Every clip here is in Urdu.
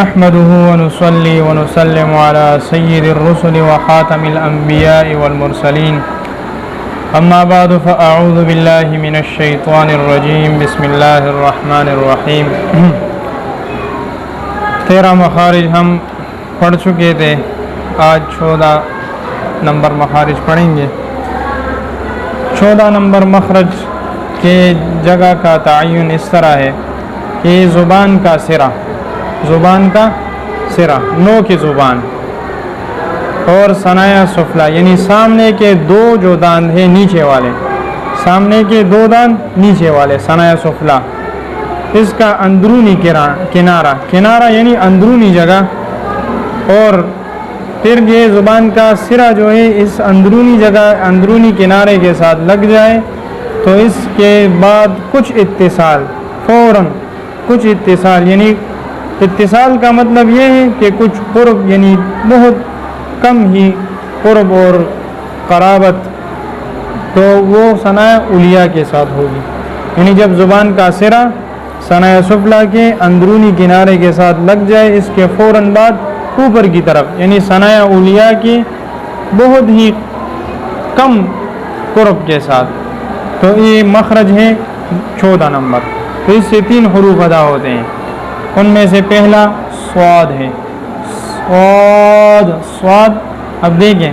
نحمده ونصلي ونسلم على سيد الرسل وخاتم الأنبياء والمرسلين أما بعد فأعوذ بالله من الشيطان الرجيم بسم الله الرحمن الرحيم 13 مخارج ہم پڑھ چکے تھے، آج 14 نمبر مخارج پڑھیں گے۔ 14 نمبر مخرج کے جگہ کا تعین اس طرح ہے کہ زبان کا سرا، نو کی زبان اور ثنایا سفلا، یعنی سامنے کے دو جو داند ہیں نیچے والے، سامنے کے دو داند نیچے والے ثنایا سفلا، اس کا اندرونی کنارہ یعنی اندرونی جگہ، اور پھر یہ زبان کا سرا جو ہے اس اندرونی جگہ اندرونی کنارے کے ساتھ لگ جائے تو اس کے بعد کچھ اتصال، فوراً کچھ اتصال، یعنی اتصال کا مطلب یہ ہے کہ کچھ قرب، یعنی بہت کم ہی قرب اور قرابت، تو وہ ثنایا علیہ کے ساتھ ہوگی، یعنی جب زبان کا سرا ثنایا سفلا کے اندرونی کنارے کے ساتھ لگ جائے اس کے فوراً بعد اوپر کی طرف، یعنی ثنایا علیہ کی بہت ہی کم قرب کے ساتھ، تو یہ مخرج ہے 14 نمبر۔ تو اس سے 3 حروف ادا ہوتے ہیں، ان میں سے پہلا صاد ہے، صاد۔ اب دیکھیں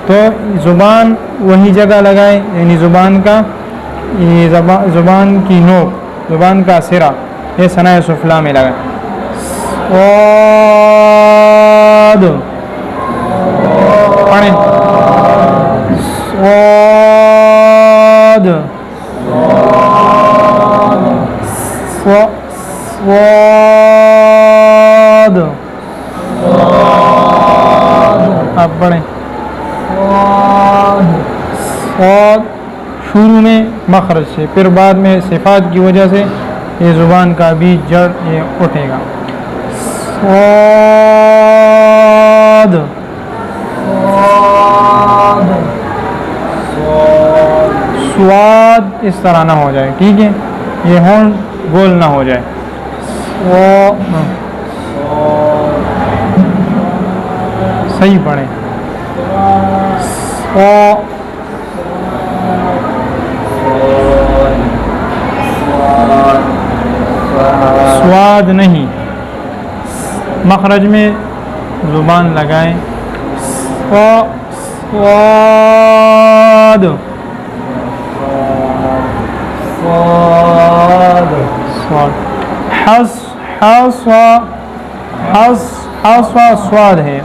تو زبان وہی جگہ لگائے، یعنی زبان کی نوک، زبان کا سرا یہ ثنایا سفلا میں لگائے، صاد پڑھیں، صاد صاد، آپ پڑھیں صاد شروع میں مخرج سے، پھر بعد میں صفات کی وجہ سے یہ زبان کا بھی جڑ یہ اٹھے گا، صاد سواد، اس طرح نہ ہو جائے، ٹھیک ہے، یہ ہون گول نہ ہو جائے، صحیح پڑھیں، سواد نہیں، مخرج میں زبان لگائیں، سواد سواد ہے،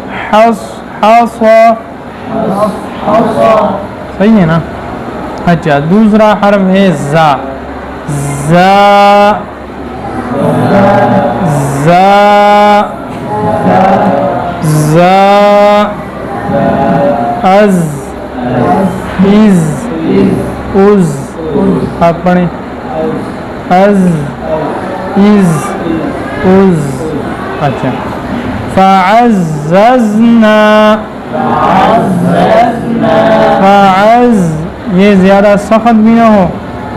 صحیح ہے نا۔ اچھا دوسرا حرف ہے زا، از، از، آپ پڑھیں، از، از، از۔ اچھا فعززنا، فعز یہ زیادہ سخت بھی نہ ہو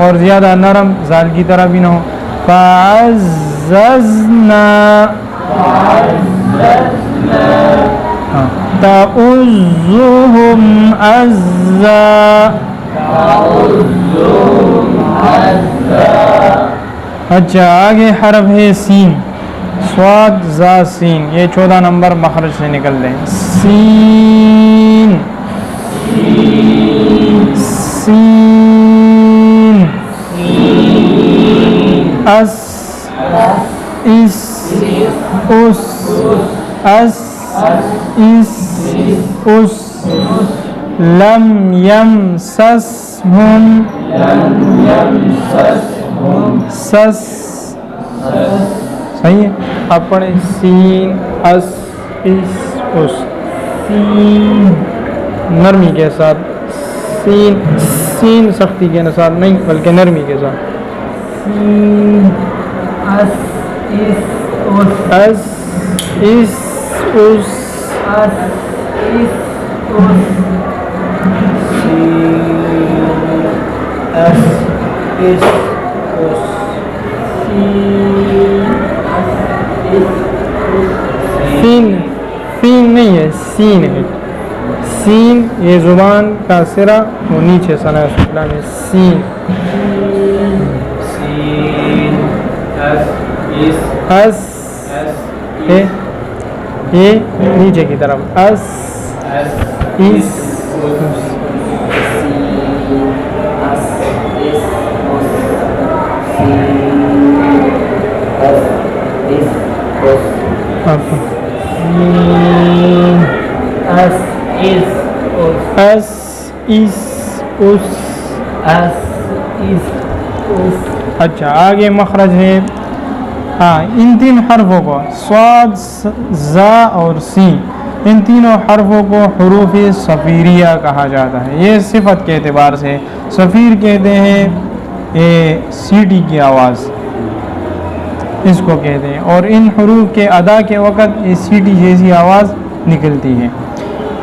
اور زیادہ نرم زال کی طرح بھی نہ ہو، فعززنا، تعزهم عزا، اچھا آگے حرف ہے سین، صاد زا سین، یہ 14 نمبر مخرج سے نکل دیں، سین، سین، اس، اس، اس، اس، اس، اس، لم یمسسہم، سس، صحیح ہے، آپ پڑھیں سین، اس، اس، اس، سین نرمی کے ساتھ، سین سختی کے ساتھ نہیں بلکہ نرمی کے ساتھ، سین، اس، اس، اس، اس، اس، اس، اس، فین نہیں ہے، سین ہے، سین یہ زبان کا سرا وہ نیچے ثنا سفلا میں سین، اس ہے یہ نیچے کی طرف، اس اچھا آگے مخرج ہے، ہاں ان تین حرفوں کو صاد، زا اور سین، ان تینوں حرفوں کو حروف صفیریہ کہا جاتا ہے۔ یہ صفت کے اعتبار سے صفیر کہتے ہیں یہ سیٹی کی آواز اس کو کہتے ہیں، اور ان حروف کے ادا کے وقت یہ سیٹی جیسی آواز نکلتی ہے۔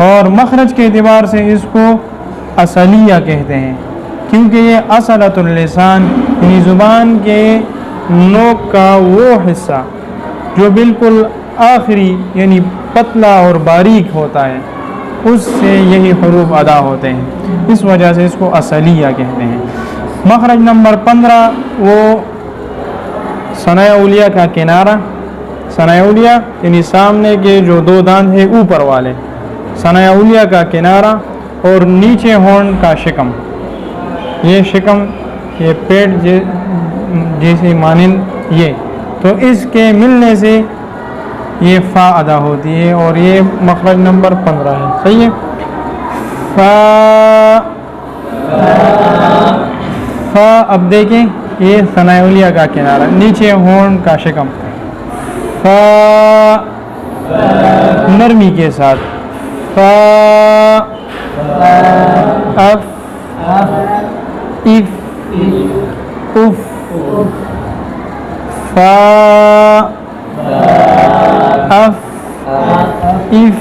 اور مخرج کے اعتبار سے اس کو اصلیہ کہتے ہیں، کیونکہ یہ اصلۃ اللسان یعنی زبان کے نوک کا وہ حصہ جو بالکل آخری یعنی پتلا اور باریک ہوتا ہے، اس سے یہی حروف ادا ہوتے ہیں، اس وجہ سے اس کو اصلیہ کہتے ہیں۔ مخرج نمبر 15 وہ ثناء علیہ کا کنارہ، ثناء علیہ یعنی سامنے کے جو دو دانت ہیں اوپر والے، ثناء علیہ کا کنارہ اور نیچے ہونٹ کا شکم، یہ شکم یہ پیٹ جیسے مانند یہ، تو اس کے ملنے سے یہ فا ادا ہوتی ہے، اور یہ مخرج نمبر 15 ہے، صحیح ہے۔ فا اب دیکھیں یہ ثناء علیہ کا کنارہ، نیچے ہونٹ کا شکم، فا نرمی کے ساتھ، فا اف اف اف، فا اف اف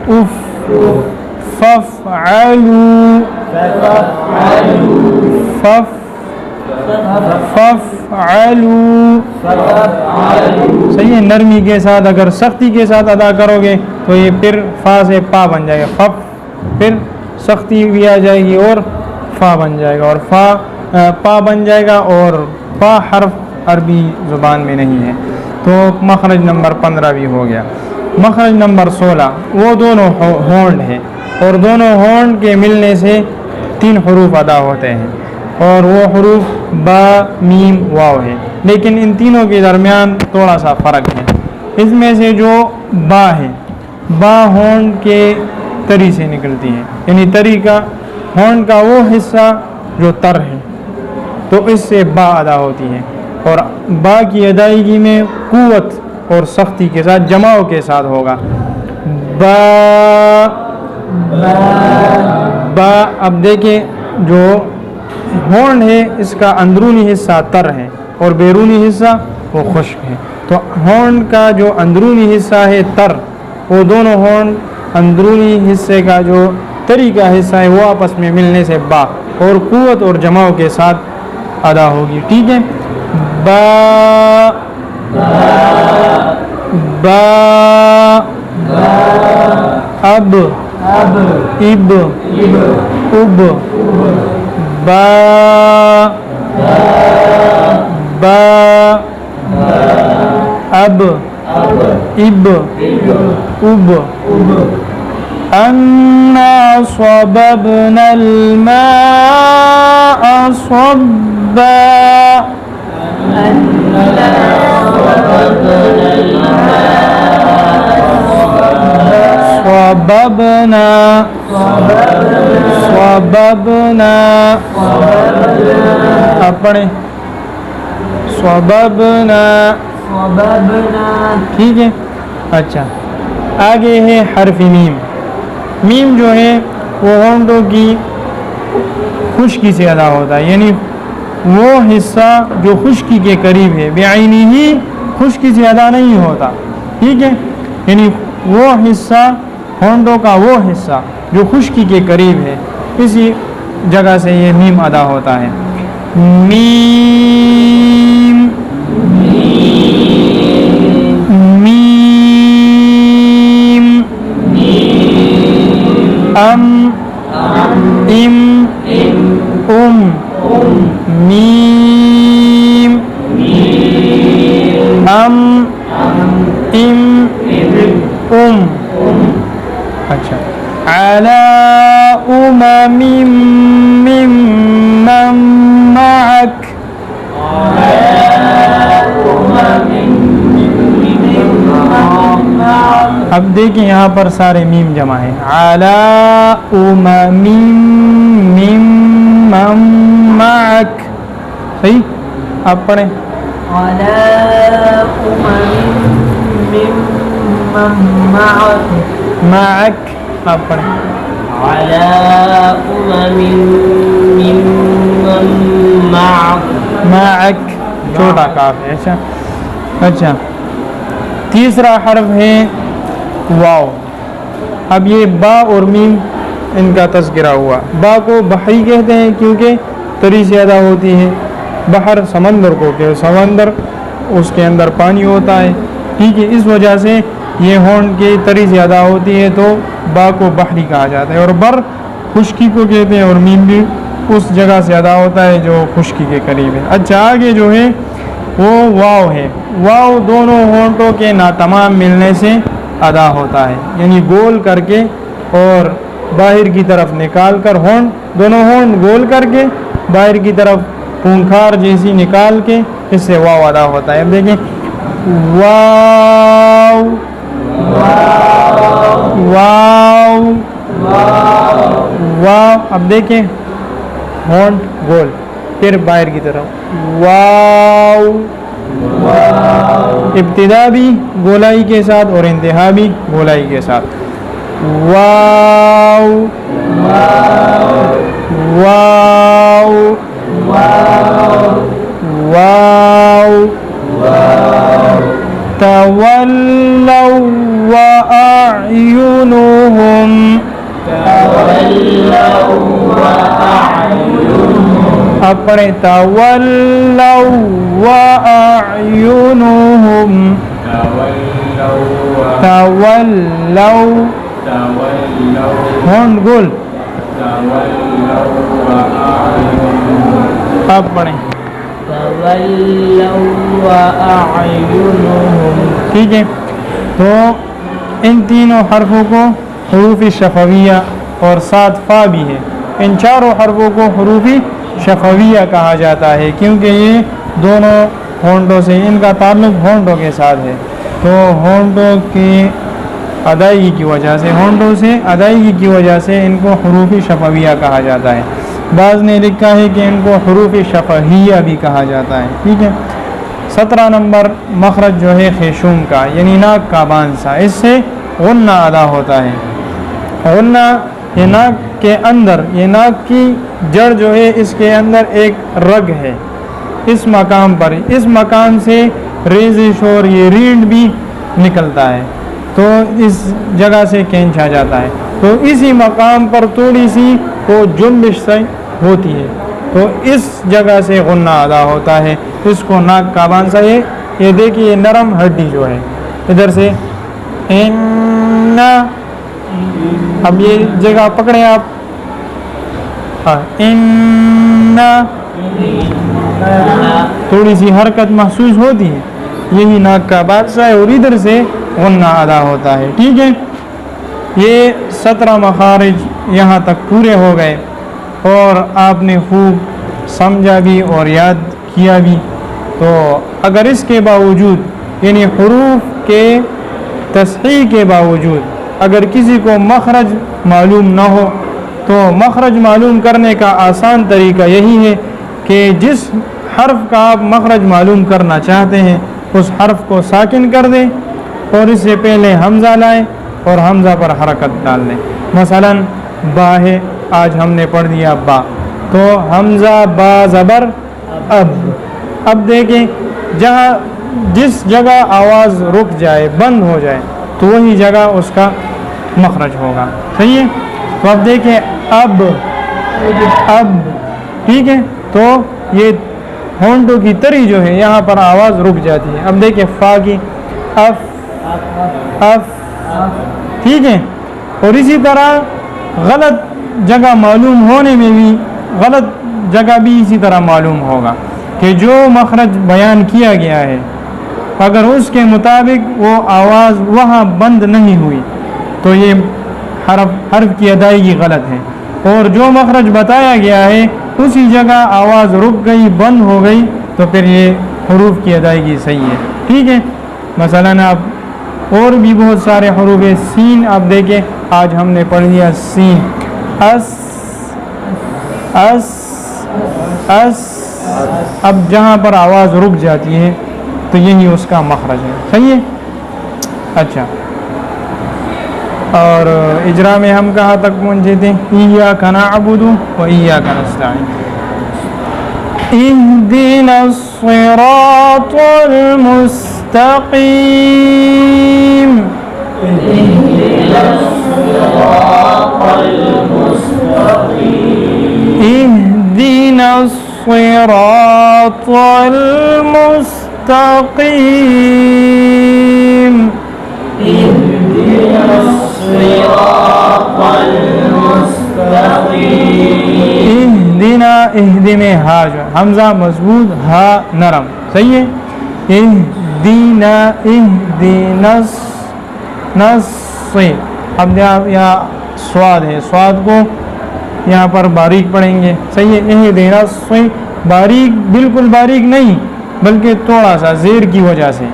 اف، فافعلوا فافعلوا، صحیح ہے۔ نرمی کے ساتھ، اگر سختی کے ساتھ ادا کرو گے تو یہ پھر فا سے پا بن جائے گا، فف پھر سختی بھی آ جائے گی اور فا بن جائے گا، اور فا پا بن جائے گا، اور فا حرف عربی زبان میں نہیں ہے، تو مخرج نمبر 15 بھی ہو گیا۔ مخرج نمبر 16 وہ دونوں ہونٹ ہے، اور دونوں ہونٹ کے ملنے سے 3 حروف ادا ہوتے ہیں، اور وہ حروف با میم واو ہے، لیکن ان تینوں کے درمیان تھوڑا سا فرق ہے۔ اس میں سے جو با ہے، با ہونٹ کے تری سے نکلتی ہے، یعنی تری کا ہونٹ کا وہ حصہ جو تر ہے، تو اس سے با ادا ہوتی ہے، اور با کی ادائیگی میں قوت اور سختی کے ساتھ جماؤ کے ساتھ ہوگا، با با۔ اب دیکھیں جو ہونٹ ہے اس کا اندرونی حصہ تر ہے اور بیرونی حصہ وہ خشک ہے، تو ہونٹ کا جو اندرونی حصہ ہے تر، وہ دونوں ہونٹ اندرونی حصے کا جو تری کا حصہ ہے وہ آپس میں ملنے سے با اور قوت اور جماؤ کے ساتھ ادا ہوگی، ٹھیک ہے۔ با با اب اب اب، با با اب اب اب، انا صببنا الماء صبا، صببنا صببنا، اپنے صببنا، ٹھیک ہے۔ اچھا آگے ہے حرف میم۔ میم جو ہے وہ ہونٹوں کی خشکی سے ادا ہوتا ہے، یعنی وہ حصہ جو خشکی کے قریب ہے، بعینی ہی خشکی سے ادا نہیں ہوتا، ٹھیک ہے، یعنی وہ حصہ ہونٹوں کا وہ حصہ جو خشکی کے قریب ہے، اسی جگہ سے یہ میم ادا ہوتا ہے۔ میم میم ام ام میم ام ام اچھا علی امم ممن معک اب دیکھیں یہاں پر سارے میم جمع ہیں علی امم ممن معک صحیح آپ پڑھیں علی امم ممن معک معک آپ پڑھیں علی امم ممن معک معک چھوٹا کاف ہے اچھا اچھا تیسرا حرف ہے واو اب یہ با اور میم ان کا تذکرہ ہوا با کو بحری کہتے ہیں کیونکہ تری زیادہ ہوتی ہے بحر سمندر کو کہ سمندر اس کے اندر پانی ہوتا ہے ٹھیک ہے اس وجہ سے یہ ہونٹ کی تری زیادہ ہوتی ہے تو با کو بحری کہا جاتا ہے اور بر خشکی کو کہتے ہیں اور میم بھی اس جگہ زیادہ ہوتا ہے جو خشکی کے قریب ہے اچھا آگے جو ہے وہ واو ہے واو دونوں ہونٹوں کے ناتمام ملنے سے ادا ہوتا ہے یعنی گول کر کے اور باہر کی طرف نکال کر ہونٹ دونوں ہونٹ گول کر کے باہر کی طرف پونکھار جیسی نکال کے اس سے واو ادا ہوتا ہے اب دیکھیں واو واو واو اب دیکھیں ہونٹ گول پھر باہر کی طرف واو ابتدا بھی گولائی کے ساتھ اور انتہا بھی گولائی کے ساتھ واو واو واو تولوا وأعينهم اپنے تولوا وأعينهم تولوا ہون گول آپ پڑھیں ٹھیک ہے تو ان تینوں حرفوں کو حروف شفویہ اور ساتھ فا بھی ہے ان چاروں حرفوں کو حروف شفویہ کہا جاتا ہے کیونکہ یہ دونوں ہونٹوں سے ان کا تعلق ہونٹوں کے ساتھ ہے تو ہونٹوں کی ادائیگی کی وجہ سے ہونٹوں سے ادائیگی کی وجہ سے ان کو حروف شفویہ کہا جاتا ہے بعض نے لکھا ہے کہ ان کو حروف شفہیہ بھی کہا جاتا ہے ٹھیک ہے 17 نمبر مخرج جو ہے خیشوم کا یعنی ناک کا بانسا اس سے غنہ ادا ہوتا ہے غنہ یہ ناک کے اندر یہ ناک کی جڑ جو ہے اس کے اندر ایک رگ ہے اس مقام پر اس مقام سے ریزش اور یہ ریڑھ بھی نکلتا ہے تو اس جگہ سے کھینچا جاتا ہے تو اسی مقام پر تھوڑی سی وہ جنبش سے ہوتی ہے تو اس جگہ سے غنہ ادا ہوتا ہے اس کو ناک کا بانسا ہے یہ دیکھیے یہ نرم ہڈی جو ہے ادھر سے اب یہ جگہ پکڑیں آپ تھوڑی سی حرکت محسوس ہوتی ہے یہی ناک کا بانسا ہے اور ادھر سے غنہ ادا ہوتا ہے ٹھیک ہے یہ 17 مخارج یہاں تک پورے ہو گئے اور آپ نے خوب سمجھا بھی اور یاد کیا بھی تو اگر اس کے باوجود یعنی حروف کے تصحیح کے باوجود اگر کسی کو مخرج معلوم نہ ہو تو مخرج معلوم کرنے کا آسان طریقہ یہی ہے کہ جس حرف کا آپ مخرج معلوم کرنا چاہتے ہیں اس حرف کو ساکن کر دیں اور اس سے پہلے حمزہ لائیں اور حمزہ پر حرکت ڈال دیں مثلا با ہے آج ہم نے پڑھ دیا با تو حمزہ با زبر اب دیکھیں جہاں جس جگہ آواز رک جائے بند ہو جائے تو وہی جگہ اس کا مخرج ہوگا صحیح ہے تو اب دیکھیں اب ٹھیک ہے تو یہ ہونٹوں کی تری جو ہے یہاں پر آواز رک جاتی ہے اب دیکھیں فا کی اف ٹھیک ہے اور اسی طرح غلط جگہ معلوم ہونے میں بھی غلط جگہ بھی اسی طرح معلوم ہوگا کہ جو مخرج بیان کیا گیا ہے اگر اس کے مطابق وہ آواز وہاں بند نہیں ہوئی تو یہ حرف کی ادائیگی غلط ہے، اور جو مخرج بتایا گیا ہے اسی جگہ آواز رک گئی بند ہو گئی تو پھر یہ حروف کی ادائیگی صحیح ہے، ٹھیک ہے۔ مثلاً آپ اور بھی بہت سارے حروف ہیں، سین آپ دیکھیں، آج ہم نے پڑھ لیا سین، اس اس اس، اب جہاں پر آواز رک جاتی ہے تو یہی اس کا مخرج ہے، صحیح ہے۔ اچھا، اور اجرا میں ہم کہاں تک پہنچے تھے؟ ایاک نعبد و ایاک نستعین، اہدنا الصراط المستقیم، اهدنا الصراط المستقيم اهدنا الصراط المستقیم، اهدنا الصراط المستقيم اہدنا، اہد میں ہا جو حمزہ مضبوط ہا نرم، صحیح ہے۔ اہدنا، اہدنا نص، اب یہاں سواد ہے، سواد کو یہاں پر باریک پڑھیں گے، صحیح ہے۔ اہدنا باریک، بالکل باریک نہیں بلکہ تھوڑا سا زیر کی وجہ سے،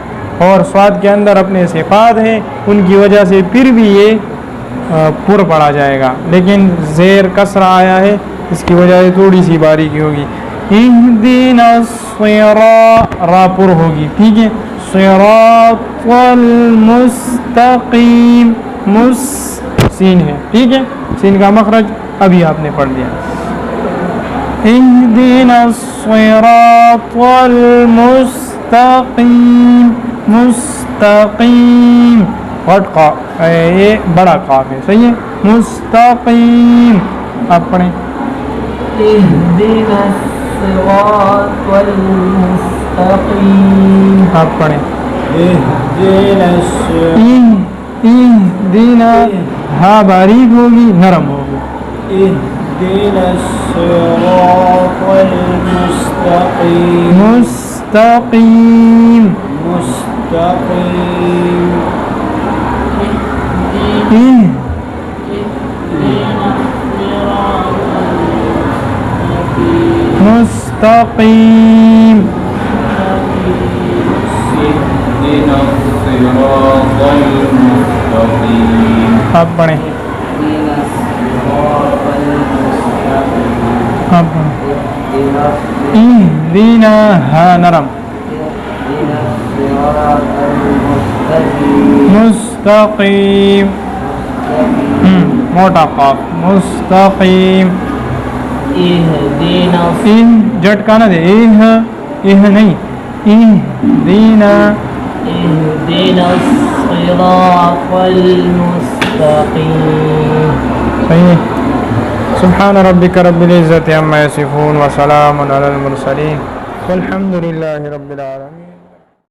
اور سواد کے اندر اپنے صفات ہیں ان کی وجہ سے پھر بھی یہ پر پڑا جائے گا، لیکن زیر کسرہ آیا ہے اس کی وجہ سے تھوڑی سی باریکی ہوگی۔ اہدنا الصراط، را پر ہوگی، ٹھیک ہے۔ صراط المستقیم، سین ہے، ٹھیک ہے، سین کا مخرج ابھی آپ نے پڑھ لیا۔ اہدنا الصراط المستقیم، مستقیم، یہ بڑا قاف ہے، صحیح ہے، مستقیم، آپ پڑھیں۔ اهدنا الصراط المستقيم آپ پڑھیں۔ اهدنا اہدنا، ہاں باریک ہوگی نرم ہوگی، اهدنا الصراط المستقيم مستقیم، مستقيم مستقیم، اهدنا الصراط المستقيم آپ پڑھیں۔ اهدنا الصراط المستقيم آپ پڑھیں۔ اہدنا، ہاں نرم، اهدنا الصراط المستقيم مستقیم، موٹا قاف، مستقیم، اهدنا جھٹکا نہ دے، نہیں، اہدنا، اهدنا الصراط المستقيم صحیح ہے۔ سبحان ربک رب العزت عما یصفون وسلام علی المرسلین والحمد للہ رب العالمین۔